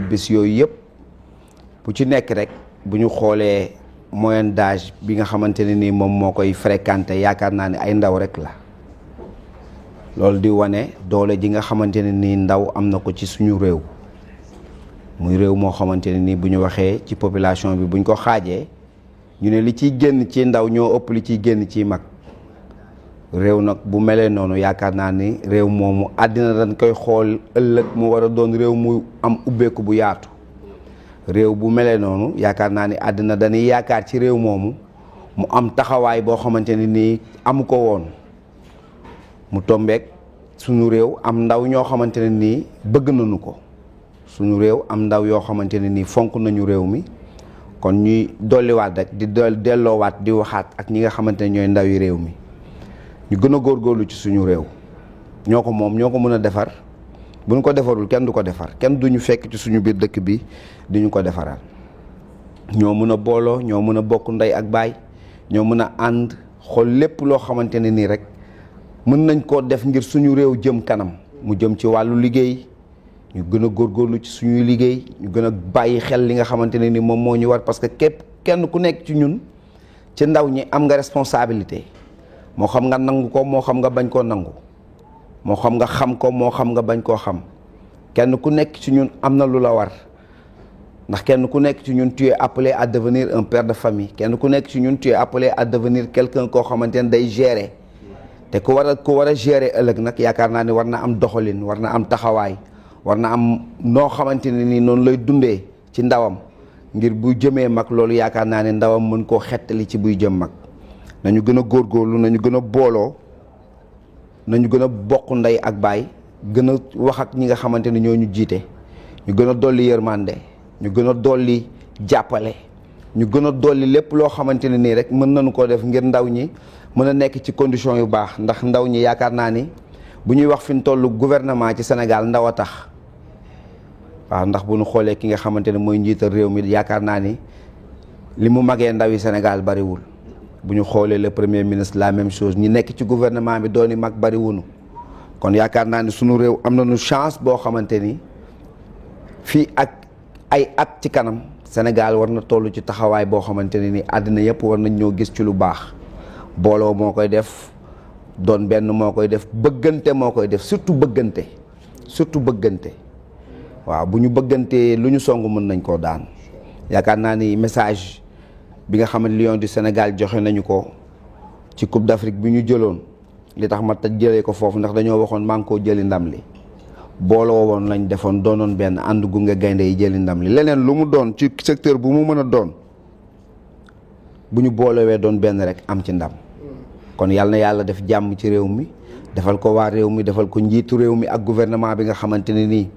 bés yooyu yëpp bu ci nekk rek bu ñu xoolee moyenne d'âge bi nga xamante ne nii moom moo koy fréquenté yaakaar naa ne ay ndaw rek la loolu di wane doole ji nga xamante ne nii ndaw am na ko ci suñu réew muy réew moo xamante ne nii bu ñu waxee ci population bi buñ ko xaajee ñu ne li ciy génn ci ndaw ñoo ëpp li ciy génn ci mag réew nag bu melee noonu yaakaar naa ni réew moomu àddina dañ koy xool ëllëg mu war a doon réew mu am ubbeeku bu yaatu réew bu melee noonu yaakaar naa ni àddina dañuy yaakaar ci réew moomu mu am taxawaay boo xamante ne nii amu ko woon mu tombeek suñu réew am ndaw ñoo xamante ne nii bëgg nañu ko suñu réew am ndaw yoo xamante ne nii fonk nañu réew mi kon ñuy dolliwaat rek di delloowaat di waxaat ak ñi nga xamante ne ñooy ndawi réew mi ñu gën a góorgóorlu ci suñu réew ñoo ko moom ñoo ko mën a defar bu ñu ko defarul kenn du ko defar kenn duñu fekk ci suñu biir dëkk bi di ñu ko defaral ñoo mën a booloo ñoo mën a bokk ndey ak baay ñoo mën a ànd xool lépp loo xamante ne nii rek mën nañ koo def ngir suñu réew jëm kanam mu jëm ci wàllu liggéey ñu gën a góorgóorlu ci suñuy liggéey ñu gën a bàyyi xel li nga xamante ne ni moom moo ñu war parce que kenn ku nekk ci ñun ci ndaw ñi am nga responsabilité moo xam nga nangu ko moo xam nga bañ koo nangu moo xam nga xam ko moo xam nga bañ koo xam kenn ku nekk ci ñun am na lu la war ndax kenn ku nekk ci ñun tu es appelé à devenir un père de famille kenn ku nekk ci ñun tu es appelé à devenir quelqu'un koo xamante ne day gérer te ku war a gérer ëllëg nag yaakaar naa ni war na am doxalin war na am taxawaay war na am noo xamante ne ni noonu lay dundee ci ndawam ngir bu jëmee mag loolu yaakaar naa ne ndawam mën koo xettali ci buy jëm mag nañu gën a góorgóorlu nañu gën a booloo nañu gën a bokk ndey ak baay gën a wax ak ñi nga xamante ne ñoo ñu jiite ñu gën a dolli yërmande ñu gën a dolli jàppale ñu gën a dolli lépp loo xamante ne nii rek mën nañu koo def ngir ndaw ñi mën a nekk ci condition yu baax ndax ndaw ñi yaakaar naa ni bu ñuy wax fi ñu toll gouvernement ci Sénégal ndaw a tax waaw ndax bu ñu xoolee ki nga xamante ne mooy njiital réew mi yaakaar naa ni li mu magee ndaw yi Sénégal bariwul bu ñu xoolee le premier ministre la même chose ñi nekk ci gouvernement bi dooni mag bariwunu kon yaakaar naa ni sunu réew am nañu chance boo xamante ni fii ak ay at ci kanam Sénégal war na toll ci taxawaay boo xamante ne ni àddina yëpp war nañ ñoo gis ci lu baax booloo moo koy def doon benn moo koy def bëggante moo koy def surtout bëggante waaw bu ñu bëggantee lu ñu song mën nañ koo daan yaakaar naa ni message bi nga xam ne Lions du Sénégal joxe nañu ko ci Coupe d'Afrique bi ñu jëloon li tax ma taj jëlee ko foofu ndax dañoo waxoon maa ngi koo jëli ndam li booloo woon lañ defoon doonoon benn ànd gunge gaynde yi jëli ndam li leneen lu mu doon ci secteur bu mu mën a doon bu ñu boolowee doon benn rek am ci ndam kon yàlla na yàlla def jàmm ci réew mi defal ko waa réew mi defal ko njiitu réew mi ak gouvernement bi nga xamante ne nii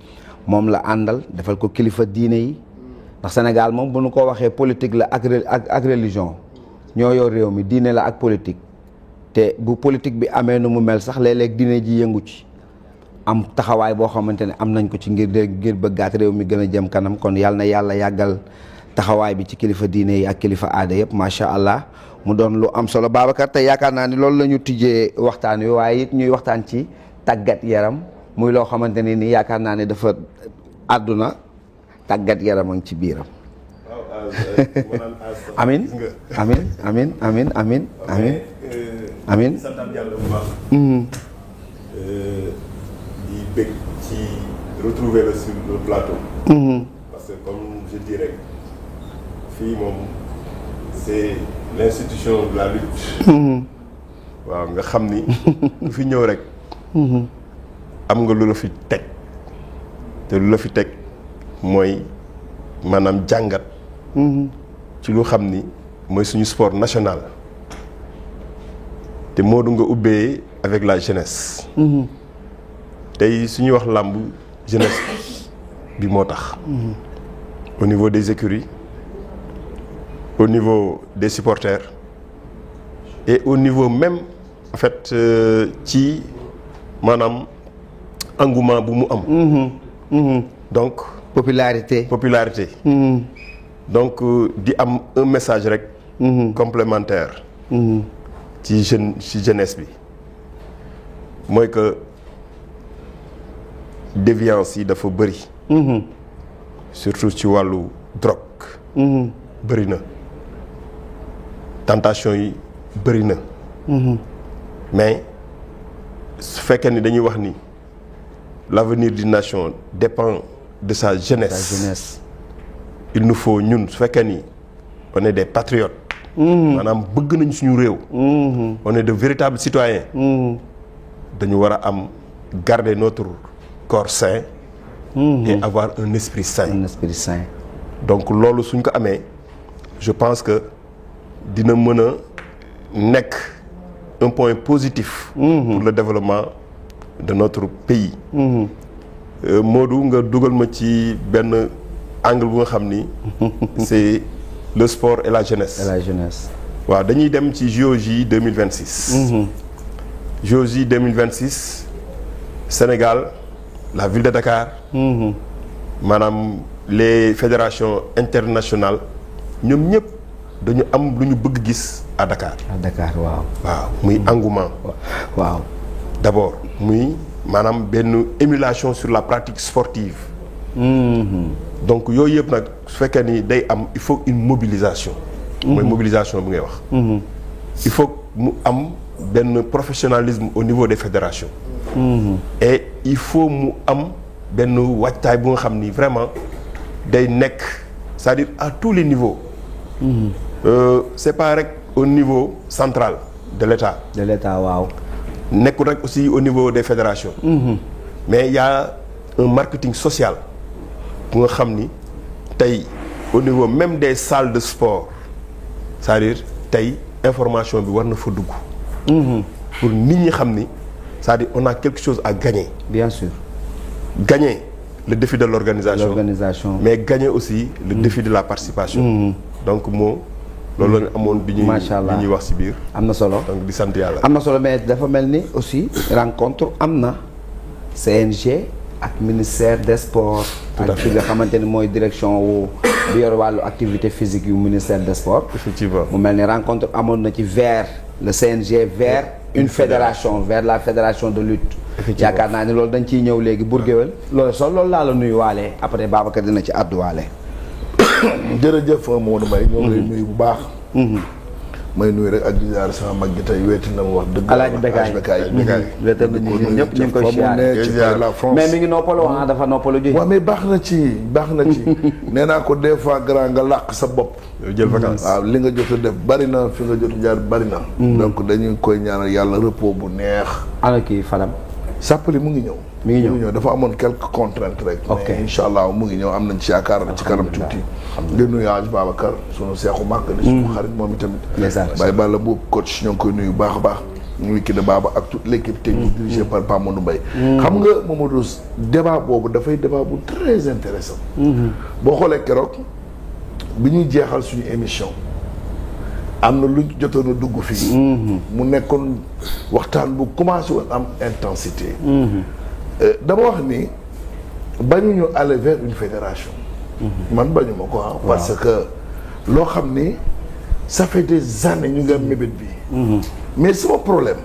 moom la àndal defal ko kilifa diine yi ndax Sénégal moom bu nu ko waxee politique la ak religion ñoo yor réew mi diine la ak politique te bu politique bi amee nu mu mel sax léeg-léeg diine ji yëngu ci am taxawaay boo xamante ne am nañ ko ci ngir bëggaat réew mi gën a jëm kanam kon yàlla na yàlla yàggal taxawaay bi ci kilifa diine yi ak kilifa aada yëpp macha allah mu doon lu am solo Babacar te yaakaar naa ni loolu la ñu tijjee waxtaan wi waaye it ñuy waxtaan ci tàggat yaram muy loo xamante ne ni yaakaar naa ne dafa àdduna tàggat yaram a ngi ci biiram. amin amin amin amin amin amin amin santam yàlla bu baax di bëgg ci retrouver le sur le plateau parce que comme je dis rek fii moom c'est l'institution de la lutte waaw nga xam ni lu fi ñëw rek am nga lu la fi teg te lu la fi teg mooy maanaam jàngat ci lu xam ni mooy suñu sport national te moo du nga ubbee avec la jeunesse tey suñuy wax làmb jeunesse bi moo tax au niveau des écuries au niveau des supporters et au niveau même en fait ci maanaam engouement bu mu am donc popularité donc di am un message rek complémentaire ci jeunesse bi mooy que déviance yi dafa bëri surtout ci wàllu drogue. bëri na tentation yi bëri na. mais su fekkee ni dañuy wax ni l'avenir d'une nation dépend de sa jeunesse. Il nous faut ñun su fekkee ni on est des patriotes. maanaam bëgg nañ suñu réew. on est de véritables citoyens. dañu war a am garder notre corps sain. et avoir un esprit sain. Un esprit sain. donc loolu suñ ko amee je pense que dina mën a nekk un point positif. pour le développement de notre pays. Modou nga dugal ma ci benn angle bu nga xam ni c'est le sport et la jeunesse. Et la jeunesse. waaw dañuy dem ci JOJ 2026. JOJ 2026 Sénégal la ville de Dakar. maanaam les fédérations internationales ñoom ñëpp dañu am lu ñu bëgg gis à Dakar. À Dakar waaw. waaw muy engouement. waaw. d'abord muy maanaam benn émulation sur la pratique sportive. donc yooyu yëpp nag su fekkee ni day am il faut une mobilisation. mooy mobilisation bi ngay wax. il faut mu am benn professionnalisme au niveau des fédérations. et il faut mu am benn waajtaay bu nga xam ni vraiment day nekk c'est-à-dire à tous les niveaux. c'est pas rek au niveau central de l'État. De l'État waaw. nekkul rek aussi au niveau des fédérations. mais il y a un marketing social bu nga xam ni tey au niveau même des salles de sport c'est-à-dire tey information bi war na fa dugg. pour nit ñi xam ni c'est-à-dire on a quelque chose à gagner. Bien sûr. Gagner le défi de l'organisation. L'organisation. mais gagner aussi le défi de la participation. donc moo loolu la amoon bi ñuy macha allah bi ñuy wax ci biir. am na solo. donc di sant yàlla. am na solo mais dafa mel ni aussi rencontre am na CNG ak ministère des sports. ak fi nga xamante ni mooy direction wu bi yor wàllu activité physique yu ministère des sports. effectivement mu mel ni rencontre amoon na ci vers le CNG vers une fédération vers la fédération de lutte. yaakaar naa ni loolu dañ ciy ñëw léegi Bourguewel loolu laa la nuyu waale après Babacar dina ci àddu waale. jërëjëf Mamadou Mbaye ñoo ngi lay nuyu bu baax. may nuyu rek ak di ziar sama mag gi tey weeti na mu wax dëgg. Alaaji Bekaay weetal na ñun ñëpp ñu ngi koy siyaare la France. mais mi ngi noppalu dafa noppalu ji. waaw mais baax na ci nee naa ko des fois grand nga làq sa bopp. jël vacances waaw li nga jot a def bari na fi nga jot a jaar bari na. donc dañuy koy ñaanal yàlla repos bu neex. ana kii Fadam. Sàppali mu ngi ñëw. mi ngi ñëw dafa amoon quelques contraintes rek. ok mais incha allah mu ngi ñëw am nañ ci yaakaar ci kanam tuuti. di nuyu Hadj Babacar sunu seexu màgg. di sunu xarit moom itamit. Baye Balla boobu coach ñoo ngi koy nuyu baax a baax. ñu kii de Baba ak toute l'équipe technique dirigée par Pape Modou Mbaye. xam nga Mamadou débat boobu dafay débat bu très intéressant. boo xoolee keroog bi ñuy jeexal suñu émission. am na lu jotoon a dugg fii. mu nekkoon waxtaan bu commencé woon am intensité. dama wax ni bañuñu aller vers une fédération. man bañu ma ko parce que loo xam ni ça fait des années ñu ngi am mébét bi. mais sama problème.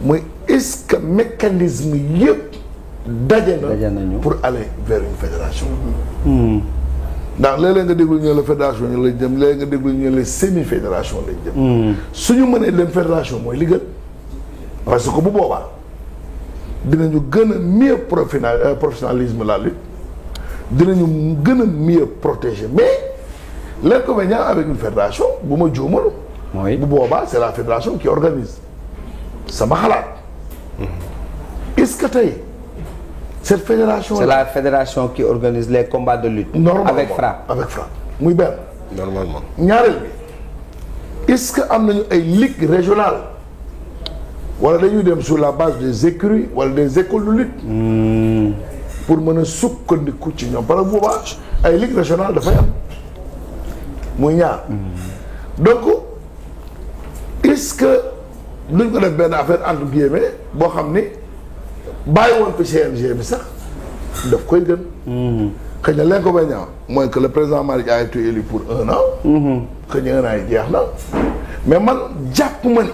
mooy est-ce que mécanisme yëpp daje na pour aller vers une fédération. ndax léeg-léeg nga déglu ñu la fédération ñu lay jëm léeg nga déglu ñu la semi fédération lañ jëm. suñu mënee leen fédération mooy li gën parce que bu boobaa dinañu gën a mieux professionnalisme la lutte dinañu gën a mieux protéger mais l'inconvénient avec une fédération bu ma juumalu. mooy bu boobaa c'est la fédération qui organise sama xalaat. est-ce que tey. cette fédération c'est la fédération qui organise les combats de lutte. normalement avec frappe muy benn. normalement. ñaareel bi est-ce que am nañu ay ligues régionales wala dañuy dem sur la base des écuries wala des écoles de lutte. pour mën a sukkandiku ci ñoom parce que boobaa ay ligues régionales dafay am muy ñaar. donc est-ce que duñ ko def benn affaire entre guillemets boo xam ni. bàyyi woon fi CNG bi sax daf koy gën. xëy na l'inconvénient mooy que le président Malick a été élu pour 1 an. xëy na 1 an yi jeex na mais man jàpp ma ni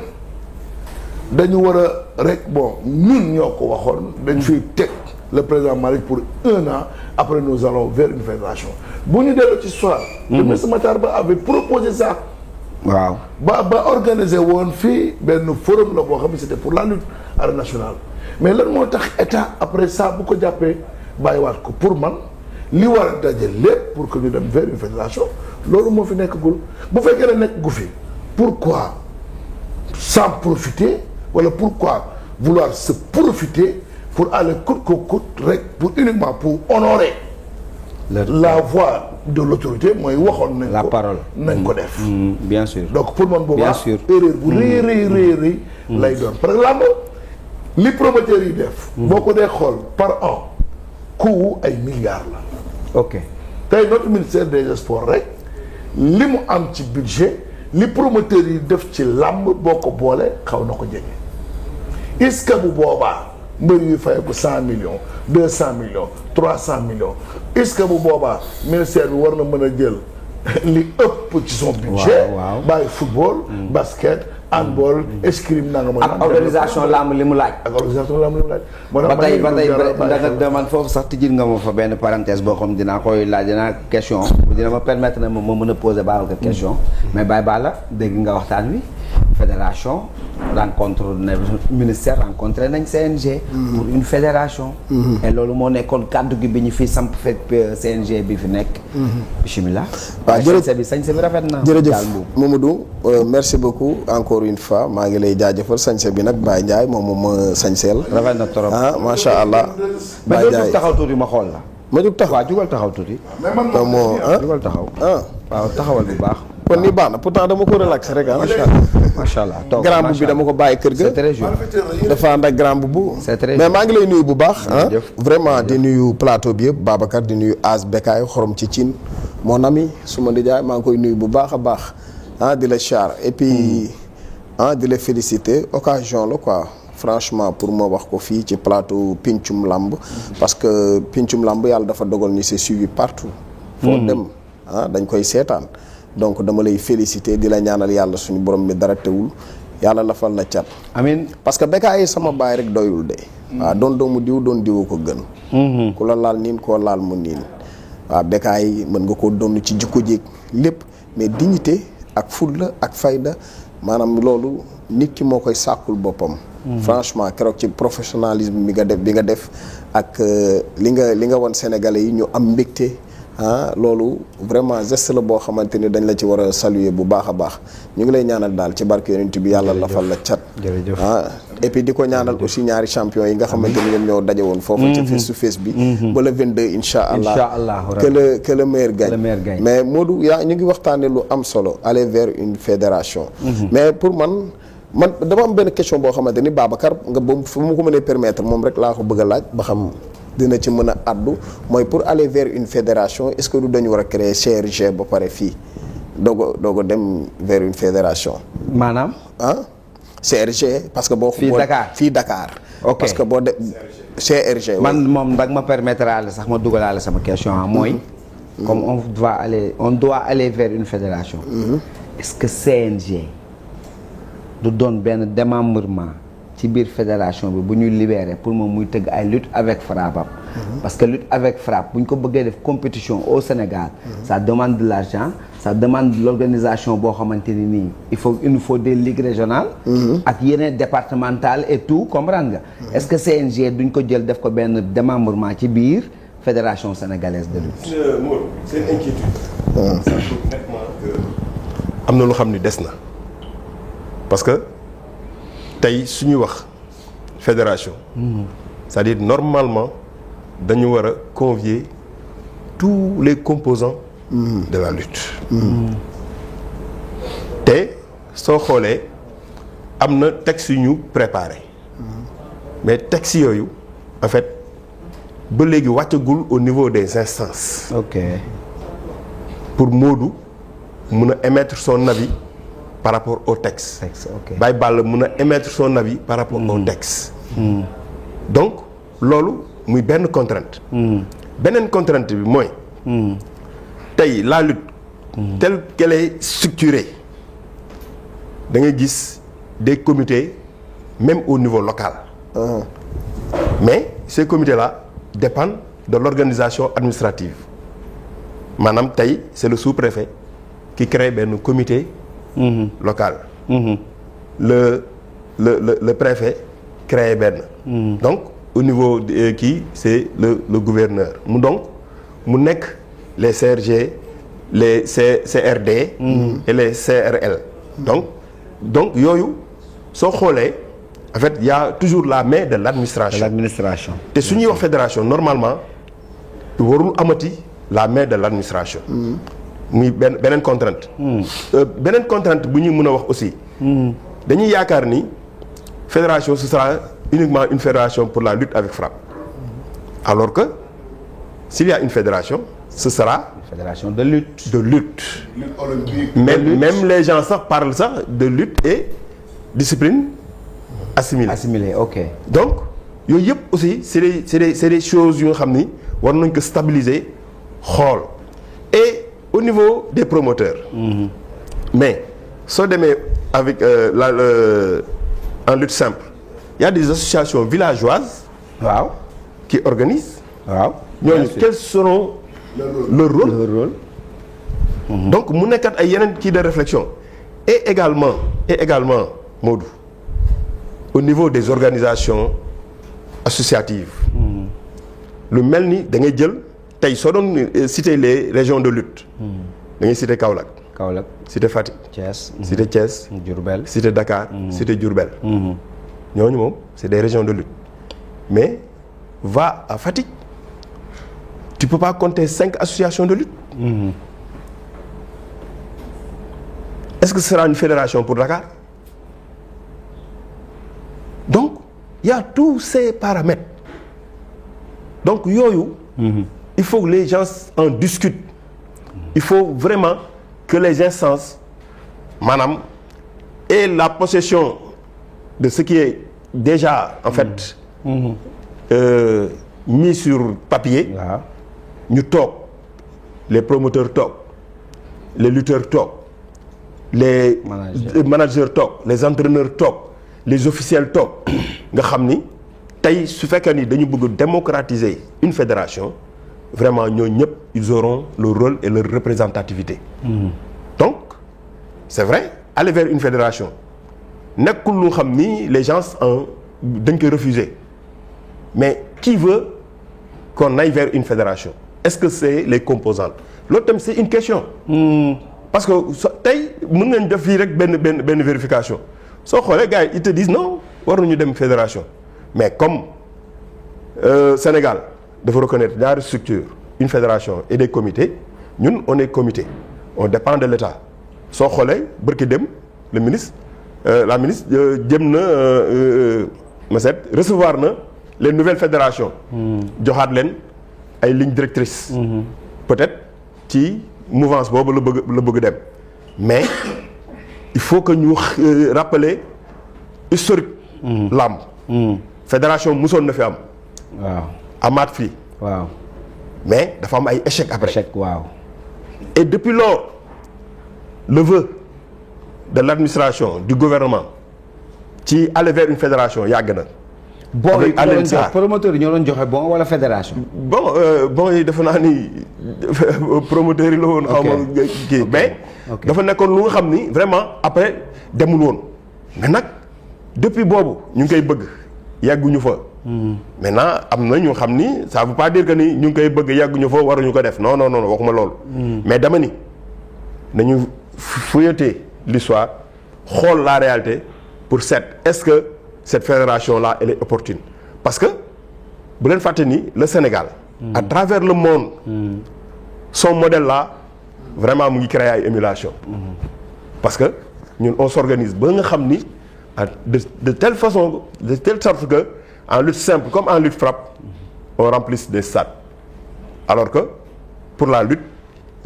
dañu war a rek bon ñun ñoo ko waxoon dañ fiy teg le président Malick pour 1 an après nous allons vers une fédération bu ñu dellu ci soir. le ministre Matar Ba avait proposé ça. waaw ba organiser woon fii benn forum la boo xam ne c'était pour la lutte arène nationale mais lan moo tax état après ça bu ko jàppee bàyyiwaat ko pour man li war a daje lépp pour que ñu dem vers une fédération loolu moo fi nekkagul bu fekkee ne nekk gu fi pourquoi s'en profiter wala pourquoi vouloir se profiter pour aller coûte que coûte rek pour uniquement pour honorer la voix de l'autorité mooy waxoon nañ ko la parole nañ ko def bien sûr donc pour man boobaa bien sûr erreur bu rëy lay doon parce que làmb li promoteurs yi def boo ko dee xool par an coût ay milliards la ok tey notre ministère des sports rek li mu am ci budget li promoteurs yi def ci làmb boo ko boole xaw na ko jege est-ce que bu boobaa mbër yu fay ko 100 millions 200 millions 300 millions est-ce que bu boobaa ministère bi war na mën a jël li ëpp ci son budget bàyyi football basket handball escrime nanga ma ak organisation lamb li mu laaj ak organisation lamb li mu laaj ba tey danga demande foofu sax tijjil nga ma fa benn parenthèse boo xam dinaa koy laaj dinaa question dina ma permettre na ma mën a poser Babacar question mais Baye Balla dégg nga waxtaan wi fédération rencontre ministère rencontré nañ CNG pour une fédération et loolu moo nekkoon kàddu gi bi ñu fi samp fekk CNG bi fi nekk bismillah waaw jërëjëf sañse bi rafet na jërëjëf Mamadou merci beaucoup encore une fois maa ngi lay jaajëfal sañse bi nag Baye Ndiaye moom ma sañseel rafet na trop macha allah Baye Ndiaye taxaw tuuti ma xool la ma jug taxaw waaw jugal taxaw tuuti moo jugal taxaw waaw taxawal bu baax kon ni baax na pourtant dama ko relaxé rek macha allah toog grand boubou bi dama ko bàyyi kër ga c'est très joli dafa ànd ak grand boubou mais maa ngi lay nuyu bu baax vraiment di nuyu plateau bi yëpp Babacar di nuyu As Bekaay xorom ci cin mon ami suma nijaay maa ngi koy nuyu bu baax a baax di la char et puis di la féliciter occasion la quoi franchement pour ma wax ko fii ci plateau Pencum Lamb parce que Pencum Lamb yàlla dafa dogal ni c'est suivi partout foo dem dañ koy seetaan donc dama lay féliciter di la ñaanal yàlla suñu borom mi dara teewul yàlla lafal la cat amiin parce que Bécaye sama baay rek doyul de waaw doon doomu diw doon diwu ko gën ku la laal niin koo laal mu niin waaw Bécaye mën nga koo doon ci jikko jéeg lépp mais dignité ak fulla ak fayda maanaam loolu nit ki moo koy sàkkul boppam franchement keroog ci professionnalisme bi nga def ak li nga wan sénégalais yi ñu am mbégte loolu vraiment geste la boo xamante ni dañ la ci war a saluer bu baax a baax ñu ngi lay ñaanal daal ci barke yonent bi yàlla lafal la cat et puis di ko ñaanal aussi ñaari champion yi nga xamante ni ñoom ñoo daje woon foofu ci face to face bi ba le 22 incha allah que le meilleur gagne mais Modou ñu ngi waxtaane lu am solo aller vers une fédération mais pour man dama am benn question boo xamante ni Babacar nga ba fu mu ko mënee permettre moom rek laa ko bëgg a laaj ba xam dina ci mën a addu mooy pour aller vers une fédération est-ce que du dañu war a créer CRG ba pare fii doog a dem vers une fédération maanaam CRG parce que boo fii Dakar ok parce que boo de CRG man moom dag ma permettre ale sax ma dugalaale sama question mooy comme on doit aller vers une fédération est-ce que CNG du doon benn démembrement ci biir fédération bi bu ñuy libérer pour moom muy tëgg ay lutte avec frappe parce que lutte avec frappe bu ñu ko bëggee def compétition au Sénégal ça demande de l'argent ça demande de l'organisation boo xamante ni nii il nous faut des ligues régionales ak yeneen départementales et tout comprendre nga est-ce que CNG duñ ko jël def ko benn démembrement ci biir fédération sénégalaise de lutte seen inquiétude ça prouve nettement que am na lu xam ni des na parce que tey suñuy wax fédération c'est-à-dire normalement dañu war a convier tous les composants de la lutte te soo xoolee am na texte yu ñu préparé mais texte yooyu en fait ba léegi wàccagul au niveau des instances ok pour Modou mun a émettre son avis par rapport au texte. Baye Balla mun a émettre son avis par rapport au texte. donc loolu muy benn contrainte. beneen contrainte bi mooy. tey la lutte. telle qu'elle est structurée da ngay gis des comités même au niveau local. mais ces comités là dépendent de l'organisation administrative maanaam tey c'est le sous-préfet qui crée benn comité local le préfet crée benn donc au niveau kii c'est le gouverneur mu nekk les CRG les CRD et les CRL donc yooyu soo xoolee en fait il y a toujours la main de l'administration te su ñuy wax fédération normalement warul amati la main de l'administration muy beneen contrainte beneen contrainte bu ñuy mën a wax aussi dañuy yaakaar ni fédération ce sera uniquement une fédération pour la lutte avec frappe alors que s'il y a une fédération ce sera une fédération de lutte lutte olympique même les gens sax parlent sax de lutte et discipline assimilée ok donc yooyu yëpp aussi c'est des choses yu nga xam ni war nañ ko stabiliser xool et au niveau des promoteurs mais soo demee avec en lutte simple il y a des associations villageoises waaw qui organisent waaw ñooñu quels seront leur rôle donc mu nekkat ay yeneen kii de réflexion et également Modou au niveau des organisations associatives lu mel ni da ngay jël tey soo doon citer les régions de lutte da ngay citer Kaolack citer Fatick citer Thiès Diourbel citer Dakar citer Diourbel ñooñu moom c'est des régions de lutte mais va à Fatick tu peux pas compter 5 associations de lutte est-ce que ce sera une fédération pour Dakar donc il y a tous ces paramètres donc yooyu il faut que les gens en discutent il faut vraiment que les instances maanaam aient la possession de ce qui est déjà en fait mis sur papier ñu toog les promoteurs toog les lutteurs toog les managers toog les entraîneurs toog les officiels toog nga xam ni tey su fekkee ni dañu bëgg démocratiser une fédération vraiment ñooñu ñëpp ils auront leur rôle et leur représentativité donc c'est vrai aller vers une fédération nekkul lu xam ni les gens dañ koy refuser mais qui veut qu'on aille vers une fédération est-ce que c'est les composantes loolu tam c'est une question parce que tey mën nañ def fii rek benn vérification soo xoolee gars yi ils te disent non waruñu dem fédération mais comme Sénégal dafa reconnaître ñaari structure une fédération et des comités ñun on est comité on dépend de l'État soo xoolee bërki dem le ministre la ministre jëm na Masset recevoir na les nouvelles fédérations joxaat leen ay lignes directrices peut-être ci mouvance boobu la bëgg dem mais il faut que ñu rappeler historique làmb fédération musoon na fi am waaw amaat fii waaw mais dafa am ay échec après waaw et depuis lors le vœu de l'administration du gouvernement ci aller vers une fédération yàgg na bon promoteur yi ñoo doon joxe bon wala fédération bon yi dafa naa ni promoteur yi la woon xaw ma kii mais dafa nekkoon lu nga xam ni vraiment après demul woon mais nag depuis boobu ñu ngi koy bëgg yàgguñu fa maintenant am na ñu xam ni ça veut pas dire que ni ñu ngi koy bëgg yàgguñu fa waruñu ko def non waxuma loolu mais dama ni nañu fouilleter l'histoire xool la réalité pour seet est-ce que cette fédération-là elle est opportune parce que bu leen fàtte ni le Sénégal à travers le monde son modèle là vraiment mu ngi créer ay émulation parce que ñun on s'organise ba nga xam ni de telle façon de telle sorte que en lutte simple comme en lutte frappe on remplisse des stades alors que pour la lutte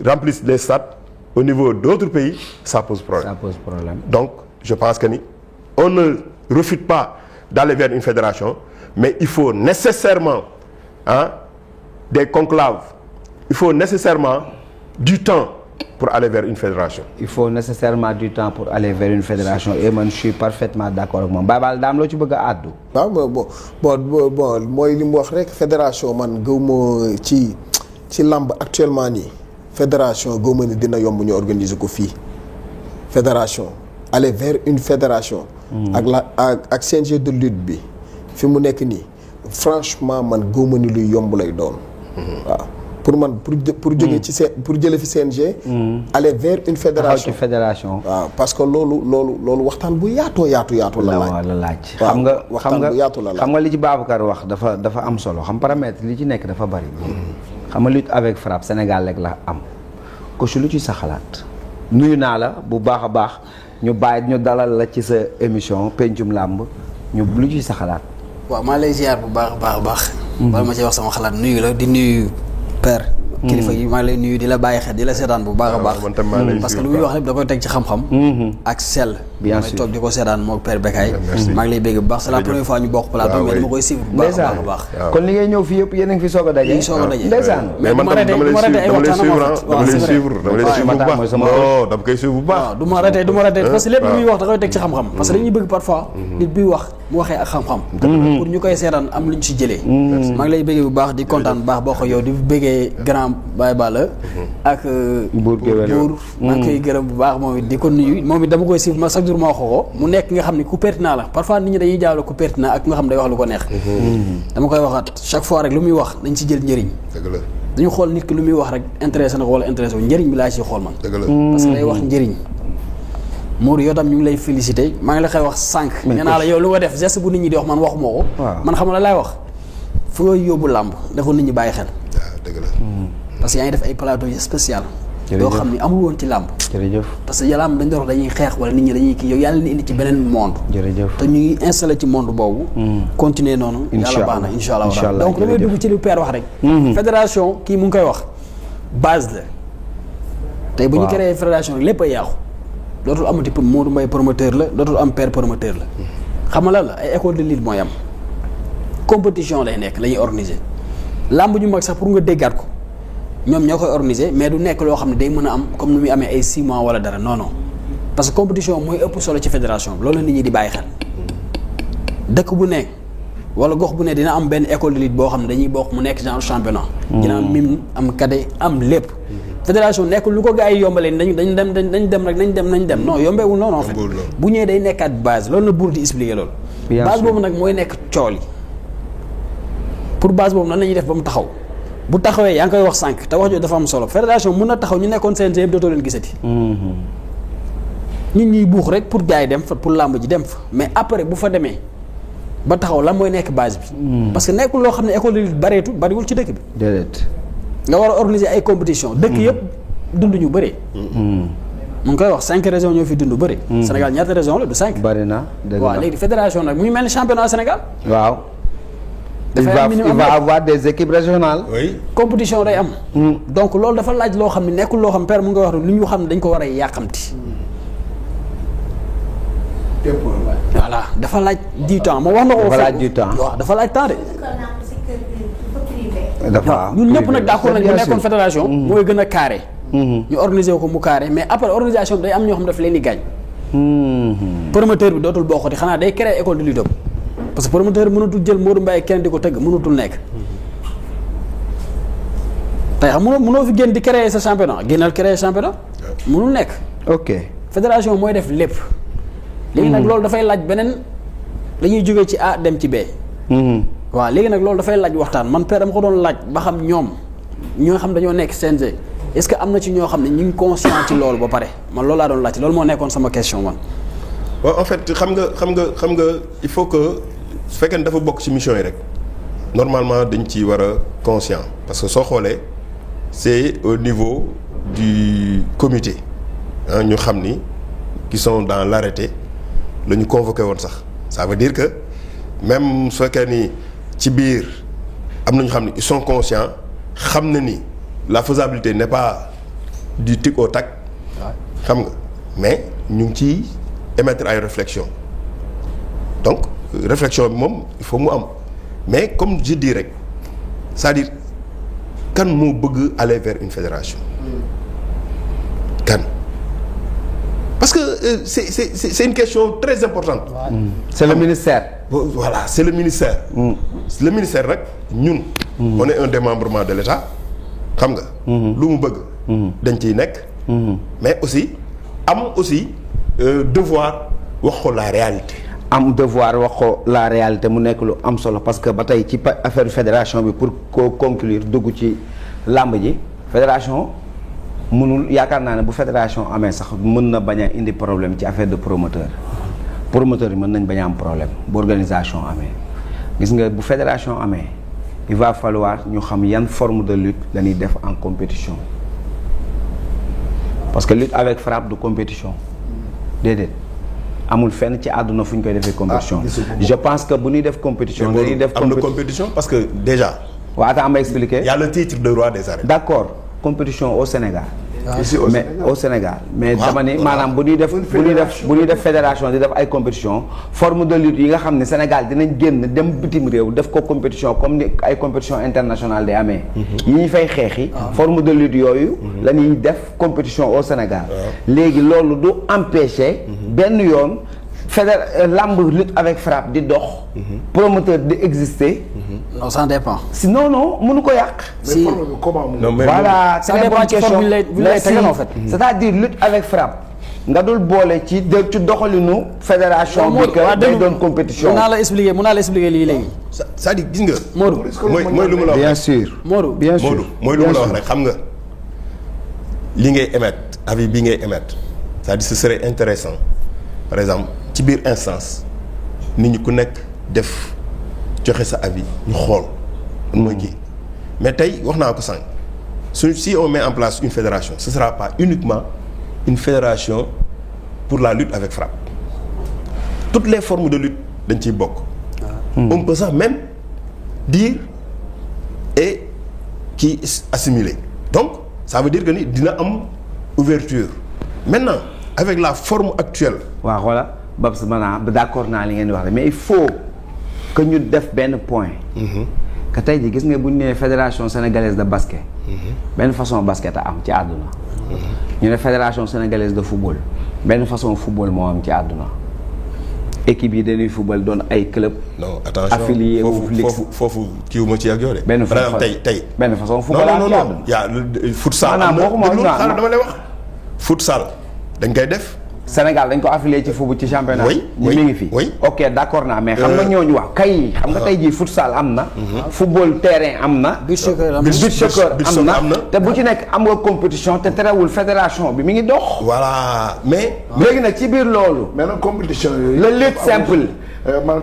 remplissent des stades au niveau d'autres pays ça pose problème donc je pense que ni on ne refute pas d'aller vers une fédération mais il faut nécessairement des conclaves il faut nécessairement du temps pour aller vers une fédération. Il faut nécessairement du temps pour aller vers une fédération et man je suis parfaitement d'accord ak moom Baye Balla daam loo ci bëgg a àddu. waaw bon mooy li mu wax rek fédération man gëw ma ci làmb actuellement nii fédération gëw ma ni dina yomb ñu organiser ko fii fédération aller vers une fédération. ak CNG de lutte bi fi mu nekk nii franchement man gëw ma ni luy yomb lay doon. waaw pour man pour jóge ci pour jële fi CNG. aller vers une fédération ci fédération. waaw parce que loolu waxtaan bu yaatoo la laaj. xam nga li ci Babacar wax dafa am solo xam paramètre li ci nekk dafa bari. xam nga lutte avec frappe Sénégal rek la am ko lu ci sa xalaat. nuyu naa la bu baax a baax ñu bàyyi ñu dalal la ci sa émission pencum làmb ñu lu ci sa xalaat. waaw maa lay ziar bu baax a baax. bala ma ci wax sama xalaat nuyu la di nuyu père. kilifa yi maa ngi lay nuyu di la bàyyi xel di la seetaan bu baax a baax. parce que lu muy wax lépp da koy teg ci xam-xam. ak sell. bien sûr toog di ko seetaan moom père Bécaye. maa ngi lay bégg bu baax c'est la première fois ñu bokk plateau mais dama koy suivre bu baax a baax. kon li ngay ñëw fii yëpp yéen a ngi fi soog a daje. ndeysaan mais man dama lay suivre dama koy suivre bu baax. du ma raté parce que lépp lu muy wax da koy teg ci xam-xam parce que dañuy bëgg parfois nit buy wax mu waxee ak xam-xam pour ñu koy seetaan am luñ ci jëlee maa ngi lay bëggee bu baax di kontaan bu baax boo ko yow di bëggee grand Baye Balla ak buur maa ngi koy gërëm bu baax moom it di ko nuyu moom it dama koy suivre ma chaque jour ma wax ko mu nekk nga xam ne ku pertinent la parfois nit ñi dañuy jaawle ku pertinent ak nga xam ne day wax lu ko neex dama koy waxaat chaque fois rek lu muy wax dañ ci jël njëriñ dañu xool nit ki lu muy wax rek intéressé na ko wala intéressé wu njëriñ bi laa ci xool man parce que day wax njëriñ Mour yow tam ñu ngi lay félicité maa ngi la koy wax sànq nee naa la yow lu nga def geste bu nit ñi di wax man waxuma ko man xam la laay wax fu nga yóbbu làmb dafa nit ñi bàyyi xel dëgg la parce que yaa ngi def ay plateau yu spécial yoo xam ni amul woon ci làmb parce que làmb dañ doon wax dañuy xeex wala nit ñi dañuy kii yow yàlla ni indi ci beneen monde te ñu ngi installé ci monde boobu continuer noonu yàlla baax na insha allah donc damay dugg ci li père wax rek fédération kii mu ngi koy wax base la tey bu ñu créé fédération rek lépp ay yàqu dootul amati Modou Mbaye promoteur la dootul am père promoteur la xam nga la ay école de lutte mooy am compétition lay nekk la ñuy organiser làmb ñu mag sax pour nga déggaat ko ñoom ñoo koy organiser mais du nekk loo xam ne day mën a am comme ni muy amee ay 6 mois wala dara non parce que compétition mooy ëpp solo ci fédération bi loolu la nit ñi di bàyyi xel dëkk bu nekk wala gox bu ne dina am benn école de lutte boo xam ne dañuy bokk mu nekk genre championnat dina am mim am cadet am lépp fédération nekk lu ko gars yi yombalee nañ dem rek nañ dem non yombeewul noonu en fait bu ñëwee day nekkaat base loolu na buur di expliquer loolu base boobu nag mooy nekk cool yi pour base boobu nan la ñuy def ba mu taxaw bu taxawee yaa ngi koy wax sànq te wax jooju dafa am solo fédération mun na taxaw ñu nekkoon CNG yëpp dootoo leen gisati nit ñuy buux rek pour gars yi dem fa pour làmb ji dem fa mais après bu fa demee ba taxaw lan mooy nekk base bi parce que nekkul loo xam ne école de lutte bariwul ci dëkk bi déedéet nga war a organiser ay compétition dëkk yëpp dund ñu bëri mu ngi koy wax 5 régions ñoo fi dund bëri Sénégal ñaata région la du 5 bari na waaw léegi fédération nag mu ngi mel ni championnat Sénégal waaw il va avoir des équipes régionales oui compétition day am donc loolu dafa laaj loo xam ne nekkul loo xam père mu nga wax lu ñu xam ne dañ ko war a yàqamti voilà dafa laaj du temps moo wax na ko dafa laaj du temps waaw dafa laaj temps de dafa ñun ñëpp nag d'accord nañ bu nekkoon fédération mooy gën a carré ñu organiser ko mu carré mais après organisation bi day am ñoo xam daf leen di gaañ promoteur bi dootul bokkati xanaa day créer école de lutte parce que promoteur bi mënatul jël Modou Mbaye kenn di ko tëgg mënatul nekk tey xam mënoo fi génn di créer sa championnat génnal créer championnat mënul nekk ok fédération mooy def lépp léegi nag loolu dafay laaj beneen dañuy jógee ci A dem ci B waaw léegi nag loolu dafay laaj waxtaan man père dama ko doon laaj ba xam ñoom ñoo xam dañoo nekk CNG est-ce que am na ci ñoo xam ne ñu ngi conscient ci loolu ba pare man loolu laa doon laaj loolu moo nekkoon sama question man waaw en fait xam nga il faut que su fekkee ne dafa bokk ci mission yi rek normalement dañ ci war a conscient parce que soo xoolee c'est au niveau du comité ñu xam ni qui sont dans l'arrêté la ñu convoqué woon sax ça veut dire que même su fekkee ni ci biir am na ñu xam ni ils sont conscients xam na ni la faisabilité n'est pas du tic au tac xam nga mais ñu ngi ciy émettre ay réflexion donc réflexion bi moom il faut mu am mais comme je dis rek c'est-à-dire kan moo bëgg aller vers une fédération kan parce que c'est une question très importante. c'est le ministère. Voilà c'est le ministère. le ministère rek ñun. on est un démembrement de l'État xam nga. lu mu bëgg. dañ ciy nekk. mais aussi am aussi devoir wax ko la réalité. am devoir wax ko la réalité mu nekk lu am solo parce que ba tey ci affaire fédération bi pour ko conclure dugg ci làmb ji fédération mënul yaakaar naa ne bu fédération amee sax mën na bañ a indi problème ci affaire de promoteur yi mën nañ bañ a am problème bu organisation amee gis nga bu fédération amee il va falloir ñu xam yan forme de lutte la ñuy def en compétition parce que lutte avec frappe du compétition déedéet amul fenn ci àdduna fu ñu koy defee compétition. Je pense que bu ñuy def compétition. dañuy def am na compétition parce que déjà. waaw attends ma expliquer. Il y a le titre de roi des arènes. D'accord compétition au Sénégal. ici au Sénégal mais dama ni maanaam bu ñuy def fédération di def ay compétition forme de lutte yi nga xam ne Sénégal dinañ génn dem bitim réew def ko compétition comme ni ay compétition internationale day amee yi ñuy fay xeexi forme de lutte yooyu la ñuy def compétition au Sénégal léegi loolu du empêcher benn yoon lamb lutte avec frappe di dox promoteur di exister non ça dépend. si non mënu ko yàq. si voilà ça dépend ci forme bi lay tegal en fait. c'est-à-dire lutte avec frappe nga dul boole ci doxalinu fédération bi que day doon compétition. mun naa la expliquer lii léegi. c'est-à-dire gis nga. Modou mooy lu mu la wax bien sûr. Modou mooy lu mu la wax rek xam nga li ngay émettre avis bi ngay émettre c'est-à-dire ce serait intéressant par exemple ci biir instance nit ñi ku nekk def. joxe sa avis ñu xool mooy kii mais tey wax naa ko sànq si on met en place une fédération ce sera pas uniquement une fédération pour la lutte avec frappe toutes les formes de lutte dañ ciy bokk on peut sax même dire et qui assimiler donc ça veut dire que ni dina am ouverture maintenant avec la forme actuelle waaw voilà Babs maanaam d'accord naa li ngeen di wax mais il faut que ñu def benn point. que tey jii gis nga bu ñu nee fédération sénégalaise de basket. benn façon basket a am ci àdduna. ñu ne fédération sénégalaise de football benn façon football moo am ci àdduna. équipe yi dañuy football doon ay club. non attention affilié wu foofu kiiwu ma ci ak yow de. benn façon benn façon football am ci àdduna. yaa futsal am na dama lay wax. futsal dañ koy def. Sénégal dañ ko affilié ci football ci championnat. oui mi ngi fi. ok d'accord naa mais xam nga ñooñu wax kay. xam nga tey jii futsal am na. football terrain am na. beach soccer am na te bu ci nekk am nga compétition te terewul fédération bi mi ngi dox. voilà mais. léegi nag ci biir loolu. mais nag compétition yooyu. la lutte simple.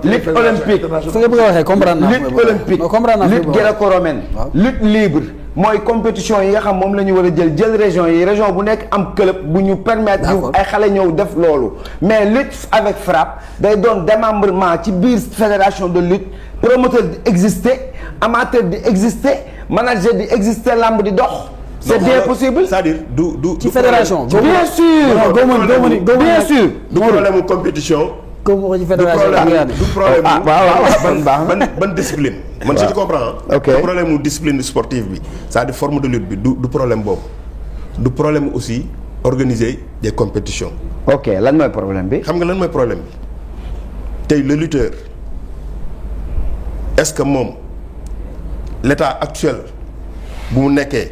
lutte olympique. fu nga bëgg a waxee comprendre naa. lutte olympique lutte gréco-romaine. lutte libre. mooy compétition yi nga xam moom la ñu war a jël région yi région bu nekk am club bu ñu permettre ñu ay xale ñëw def loolu mais lutte avec frappe day doon démembrement ci biir fédération de lutte promoteur di exister amateur di exister manager di exister lamb di dox. c'est bien possible. c'est-à-dire du ci fédération. bien sûr bien sûr. du problème mu compétition. comme ci fédération du problème waaw ban discipline. man si tu comprends. ok du problème mu discipline sportive bi c'est-à-dire forme de lutte bi du problème boobu du problème aussi organiser des compétitions. ok lan mooy problème bi. xam nga lan mooy problème bi tey le lutteur est-ce que moom l'état actuel bu mu nekkee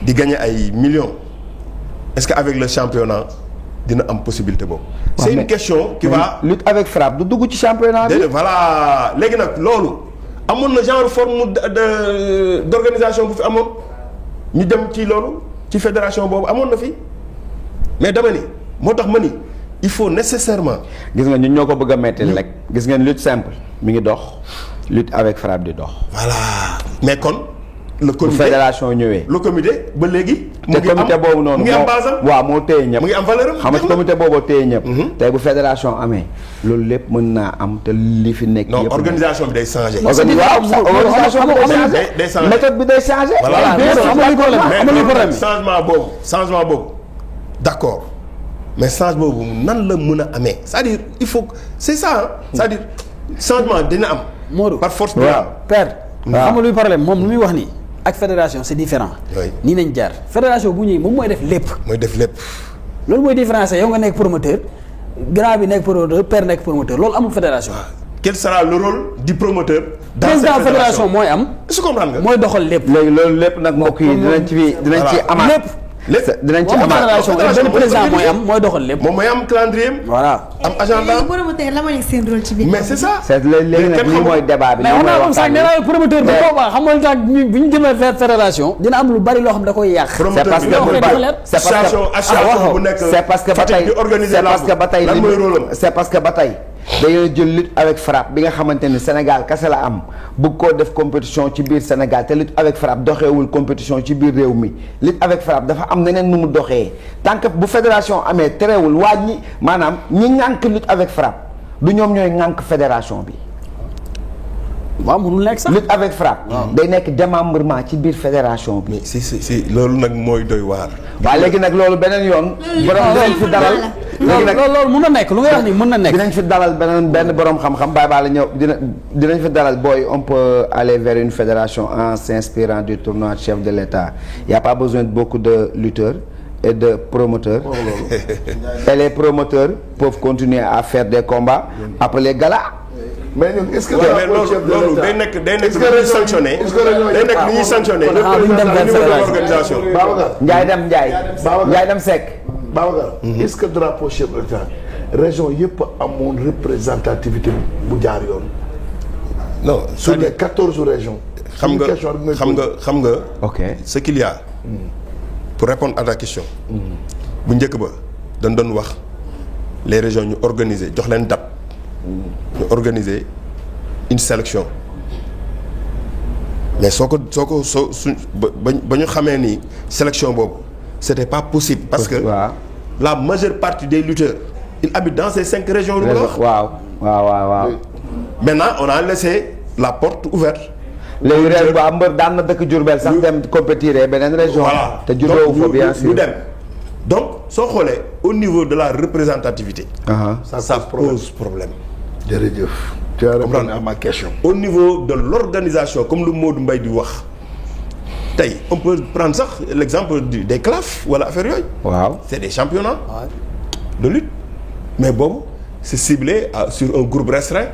di gagner ay millions est-ce que avec le championnat dina am possibilité boobu. c'est une question qui va. lutte avec frappe du dugg ci championnat bi. voilà léegi nag loolu amoon na genre forme d'organisation bu fi amoon ñu dem ci loolu ci fédération boobu amoon na fi mais dama ni moo tax ma ni il faut nécessairement. gis nga ñun ñoo ko bëgg a mettre rek. gis ngeen lutte simple mi ngi dox lutte avec frappe di dox. voilà mais kon. le comité bu fédération ñëwee. le comité ba léegi. te comité boobu noonu mu ngi am base am waaw moo téye ñëpp. mu ngi am valeur am xam nga comité boobu téye ñëpp. tey bu fédération amee loolu lépp mën naa am te li fi nekk. non organisation bi day changer. organisation bi day changer méthode bi day changer. voilà amul problème changement boobu d'accord mais changement boobu nan la mën a amee c'est-à-dire il faut c'est ça c'est-à-dire changement dina am. Modou par force. waaw père. xam nga luy problème moom lu muy wax nii. ak fédération c'est différent. oui nii nañ jaar fédération bu ñëwee moom mooy def lépp. mooy def lépp. loolu mooy différence yow nga nekk promoteur grand bi nekk promoteur père nekk promoteur loolu amul fédération. Quel sera le rôle du promoteur. dans cette président fédération mooy am. est-ce que comprendre nga. mooy doxal lépp. léegi loolu lépp nag mbokk yi dinañ ci amaat lépp. dinañ ci moom amaat fédération benn président mooy am mooy doxal lépp. moom mooy am calendrier. voilà. am agenda. léegi promoteur la ma nekk seen rôle ci biir. mais c'est ça. c'est léegi nag lii mooy débat bi. mais on a comme ça nee naa promoteur bi boobaa xam nga lu tax bu ñu jëmee faire fédération dina am lu bari loo xam da koy yàq. c'est parce que association bu nekk c'est parce que ba tey c'est parce que ba tey lan mooy rôle am. c'est parce que ba tey dañoo jël lutte avec frappe bi nga xamante ni Sénégal kese la am bëgg koo def compétition ci biir Sénégal te lutte avec frappe doxeewul compétition ci biir réew mi lutte avec frappe dafa am neneen nu mu doxee tant que bu fédération amee terewul waa ñi maanaam ñi ŋànk lutte avec frappe du ñoom ñooy ŋànk fédération bi. waaw mënul nekk sax. lutte avec frappe. day nekk démembrement ci biir fédération bi. si loolu nag mooy doy waar. waaw léegi nag loolu beneen yoon. borom dinañ fi dalal. léegi nag loolu mën na nekk lu ngay wax ni mën na nekk. dinañ fi dalal benn borom xam-xam bàyyi baa la ñëw dinañ fi dalal booy on peut aller vers une fédération en s'inspirant du tournoi chef de l'État y a pas besoin de beaucoup de lutteurs et de promoteurs. Et les promoteurs peuvent continuer à faire des combats appelés galas. mais ñun est-ce que. mais loolu day nekk ni ñuy sanctionné. day nekk ni ñuy sanctionné. organisation. Ndiaye dem Seck. Babacar est-ce que drapeau chef de l'État région yëpp amoon représentativité bu jaar yoon. non sur les 14 régions. xam nga. ok ce qu'il y a. pour répondre à ta question. bu njëkk ba dañ doon wax les régions ñu organiser jox leen date. ñu organiser une sélection mais su ba ñu xamee ni sélection boobu c'était pas possible parce que la majeure partie des lutteurs ils habitent dans ces 5 régions lu ma la wax waaw maintenant on a laissé la porte ouverte. léegi ren bu am mbër daan na dëkk Diourbel sax dem compétir beneen région. voilà te juddoo fa bien sûr ñu dem donc soo xoolee au niveau de la représentativité. ça pose problème. jërëjëf. tu as répondu à ma question. au niveau de l'organisation comme lu Modou Mbaye di wax tey on peut prendre sax l'exemple des CLAF wala affaire yooyu. waaw c'est des championnats de lutte mais boobu c'est ciblé sur un groupe restreint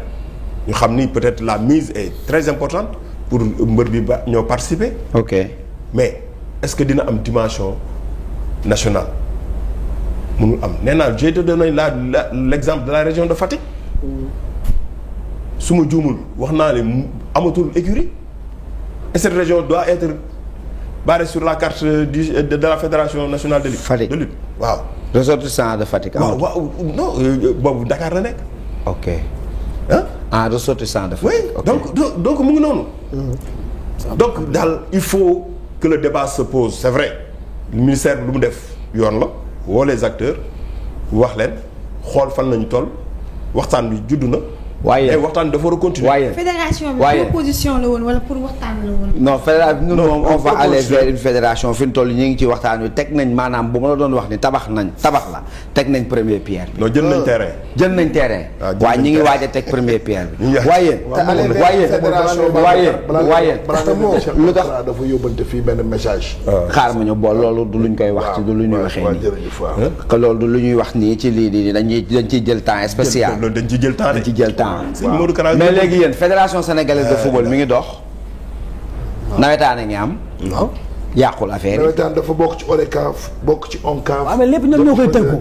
ñu xam ni peut-être la mise est très importante pour mbër bi ba ñoo participer. ok mais est-ce que dina am dimension nationale mënul am nee naa j'ai te donné l'exemple de la région de Fatick. su ma juumul wax naa ne amatul écurie et cette région doit être barrée sur la carte de la fédération nationale de lutte. Fatick de lutte waaw. ressortissant de Fatick. waaw non boobu Dakar la nekk. ok ressortissant de oui Fatick. donc mu ngi noonu. donc daal il faut que le débat se pose c'est vrai le ministère lu mu def yoon la woo les acteurs wax leen xool fan lañu toll waxtaan bi juddu na. waaye waxtaan dafa war a continuer. waaye fédération bi proposition la woon wala pour waxtaan la woon. non fédération ñun moom on va aller vers une fédération fi ñu toll ñu ngi ci waxtaan wi teg nañ maanaam bu ma la doon wax ni tabax la teg nañ première pierre bi. non jël nañ terrain. jël nañ terrain. waaye ñu ngi waaj a teg première pierre bi. waaye lu tax dafa yóbbante fii benn message. xaar ma ñu bool loolu du luñ koy wax ci du lu ñuy waxee nii. que loolu du lu ñuy wax nii ci lii di dañ ciy jël temps spécial. loolu dañ ciy jël temps dañ ci jël temps. mais léegi yéen fédération sénégalaise de football mi ngi dox. nawetaan a ngi am. yàqul affaire yi. nawetaan dafa bokk ci ODCAV bokk ci ONCAV. waaw mais lépp ñoom ñoo koy tënku.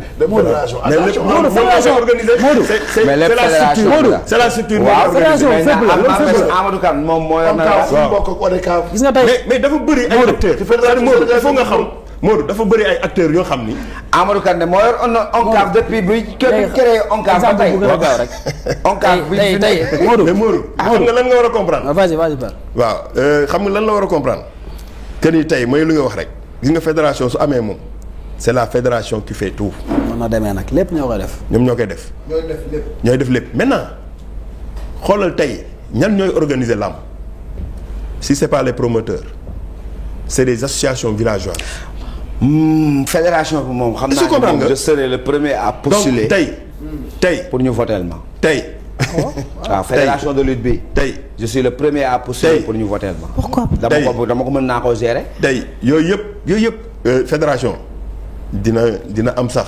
c'est la structure. waaw fédération fépp la Amadou Kane moom moo yor na bokk ak ODCAV. gis nga tey mais dafa bëri ay acteurs. Modou il faut nga xam Modou dafa bëri ay acteurs yoo xam ni. Amadou Kane moo yor ONCAV depuis bi créé ONCAV ba tey. ONCAV bi fi tey Modou xam nga lan nga war a comprendre. vas-y waaw xam nga lan la war a comprendre. que ni tey mooy lu nga wax rek gis nga fédération su amee moom c'est la fédération qui fait tout. mën na demee nag lépp ñoo koy def. ñoom ñoo koy def. ñooy def lépp maintenant xoolal tey ñan ñooy organiser làmb si c'est pas les promoteurs c'est des associations villageoises. fédération bi moom xam naa ne je serai le premier à postuler. donc tey pour ñu voter ma. tey waaw fédération de lutte bi. tey je suis le premier à pousser pour ñu voter ma. pourquoi dama ko mën naa koo gérer. tey yooyu yëpp fédération dina am sax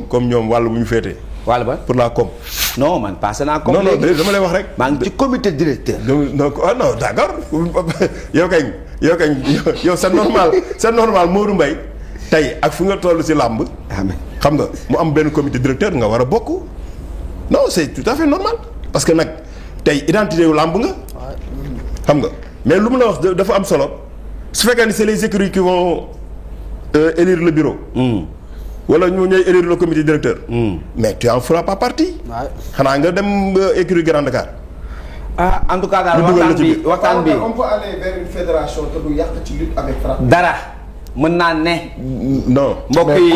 comme ñoom wàllu bu ñu féetee. wàllu ba pour la com. non man passé naa com. non dama lay wax rek. maa ngi ci comité directeur. donc non d'accord yow c'est normal Modou Mbaye tey ak fu nga toll ci làmb. xam nga mu am benn comité directeur nga war a bokk. non c'est tout à fait normal parce que nag tey identité wu làmb nga. xam nga mais lu mu la wax dafa am solo su fekkee ni c'est les écuries qui vont élire le bureau. wala ñoo ñooy élire le comité directeur. mais tu en feras pas partie. xanaa nga dem écurie Grand Dakar. En tout cas daal waxtaan bi on peut aller vers une fédération te du yàq ci lutte avec frappe. dara mën naa ne. non mbokk yi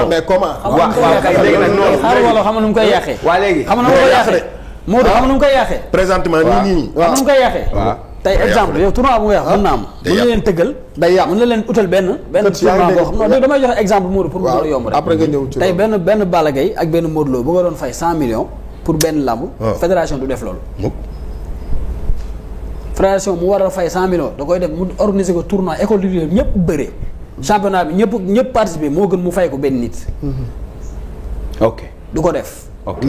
mais comment. waaw kay léegi nag noonu. xam nga nu mu koy yàqee. waa léegi xam nga nu mu koy yàqee. Modou xam nga nu mu koy yàqee. présentement nii. xam nga nu mu koy yàqee. waaw tey exemple yow tournoi bu nga wax mën naa am. mën na leen tëggal. day yàq mën na leen utal benn tournoi boo xam ne damay joxe exemple Modou pour mu gën a yomb rek. après nga ñëw ci tey benn Balla Gaye ak benn Modou Lo bu nga doon fay 100 millions pour benn lamb. fédération du def loolu. fédération mu war a fay 100 millions da koy def mu organiser ko tournoi école de lutte ñëpp bëree. championnat bi ñëpp participer moo gën mu fay ko benn nit. ok du ko def. ok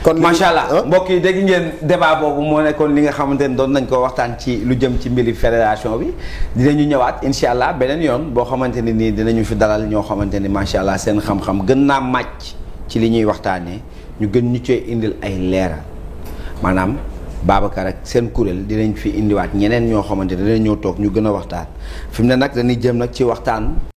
kon macha allah mbokk yi dégg ngeen débat boobu moo nekkoon li nga xamante ne doon nañ ko waxtaan ci lu jëm ci mbiri fédération bi dinañu ñëwaat incha allah beneen yoon boo xamante ne nii dinañu fi dalal ñoo xamante ne macha allah seen xam-xam gën naa màcc ci li ñuy waxtaanee ñu gën ñu cee indil ay leeral maanaam Babacar ak seen kuréel dinañ fi indiwaat ñeneen ñoo xamante ne dinañ ñëw toog ñu gën a waxtaan fi mu ne nag dañuy jëm nag ci waxtaan.